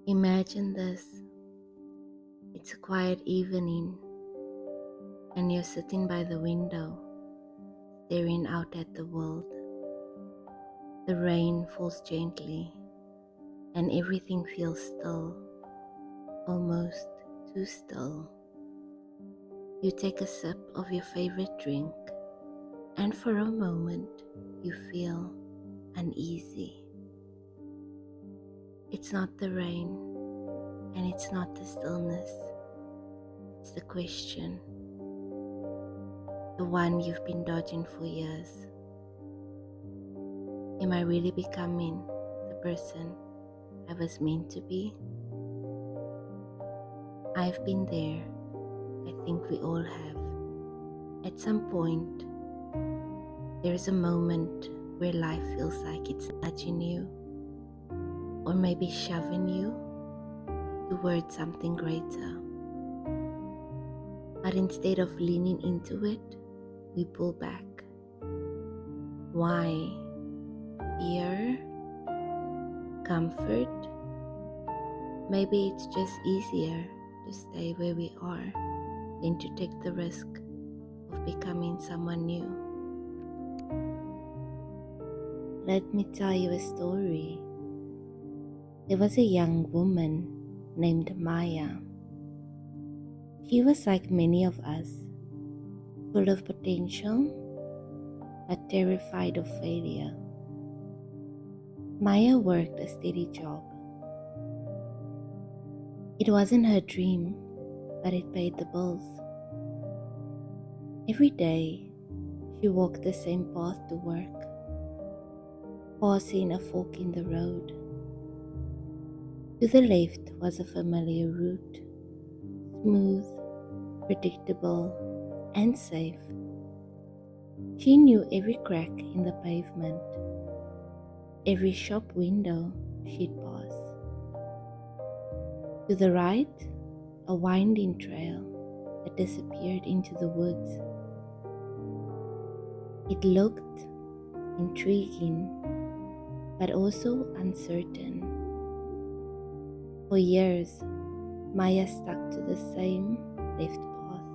Imagine this. It's a quiet evening and you're sitting by the window, staring out at the world. The rain falls gently and everything feels still, almost too still. You take a sip of your favorite drink and for a moment you feel uneasy. It's not the rain and it's not the stillness. It's the question, the one you've been dodging for years. Am I really becoming the person I was meant to be? I've been there. I think we all have. At some point, there is a moment where life feels like it's nudging you, or maybe shoving you towards something greater. But instead of leaning into it, we pull back. Why? Fear? Comfort? Maybe it's just easier to stay where we are than to take the risk of becoming someone new. Let me tell you a story. There was a young woman named Maya. She was like many of us, full of potential, but terrified of failure. Maya worked a steady job. It wasn't her dream, but it paid the bills. Every day, she walked the same path to work, passing a fork in the road. To the left was a familiar route, smooth, predictable, and safe. She knew every crack in the pavement, every shop window she'd pass. To the right, a winding trail that disappeared into the woods. It looked intriguing, but also uncertain. For years, Maya stuck to the same left path.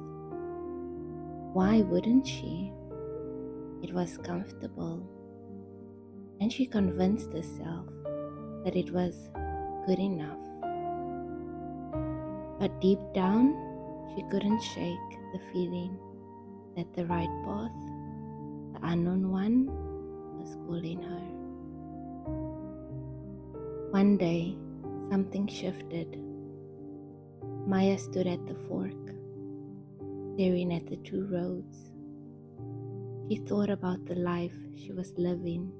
Why wouldn't she? It was comfortable, and she convinced herself that it was good enough. But deep down, she couldn't shake the feeling that the right path, the unknown one, was calling her. One day, something shifted. Maya stood at the fork, staring at the two roads. She thought about the life she was living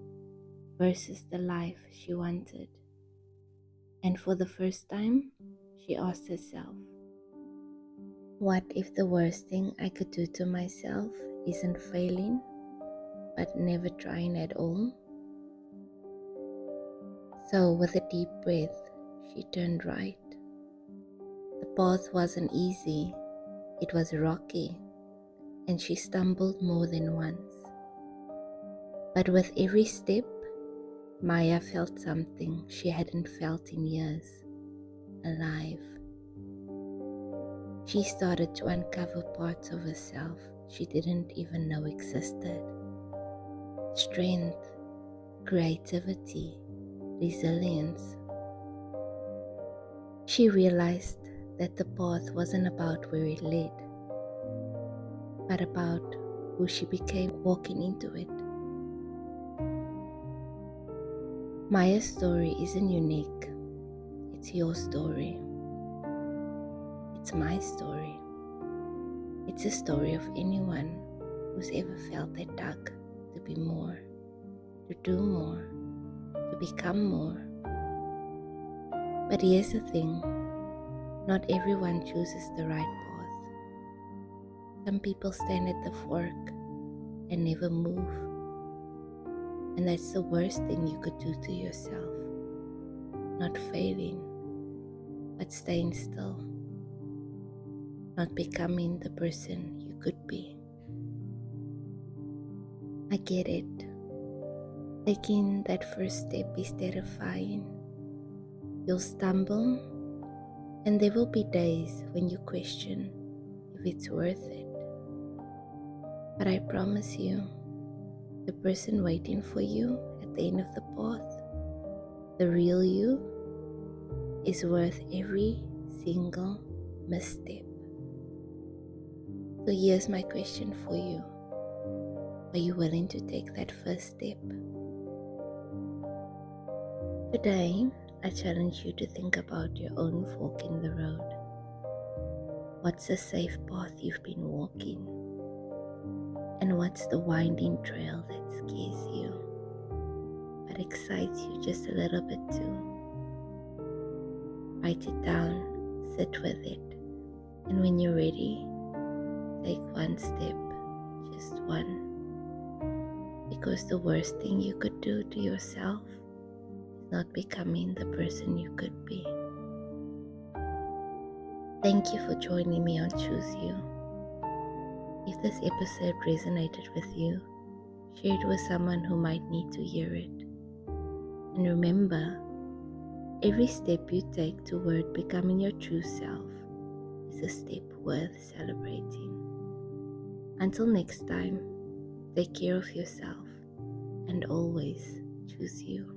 versus the life she wanted. And for the first time, she asked herself, what if the worst thing I could do to myself isn't failing, but never trying at all? So with a deep breath, she turned right. The path wasn't easy, it was rocky, and she stumbled more than once. But with every step, Maya felt something she hadn't felt in years, alive. She started to uncover parts of herself she didn't even know existed. Strength, creativity, resilience. She realized that the path wasn't about where it led, but about who she became walking into it. Maya's story isn't unique. It's your story. It's my story. It's a story of anyone who's ever felt that tug to be more, to do more, to become more. But here's the thing, not everyone chooses the right path. Some people stand at the fork and never move. And that's the worst thing you could do to yourself. Not failing, but staying still. Not becoming the person you could be. I get it. Taking that first step is terrifying. You'll stumble, and there will be days when you question if it's worth it. But I promise you, the person waiting for you at the end of the path, the real you, is worth every single misstep. So here's my question for you. Are you willing to take that first step? Today, I challenge you to think about your own fork in the road. What's the safe path you've been walking? And what's the winding trail that scares you, but excites you just a little bit too? Write it down, sit with it, and when you're ready, take one step, just one. Because the worst thing you could do to yourself is not becoming the person you could be. Thank you for joining me on Choose You. If this episode resonated with you, share it with someone who might need to hear it. And remember, every step you take toward becoming your true self is a step worth celebrating. Until next time, take care of yourself and always choose you.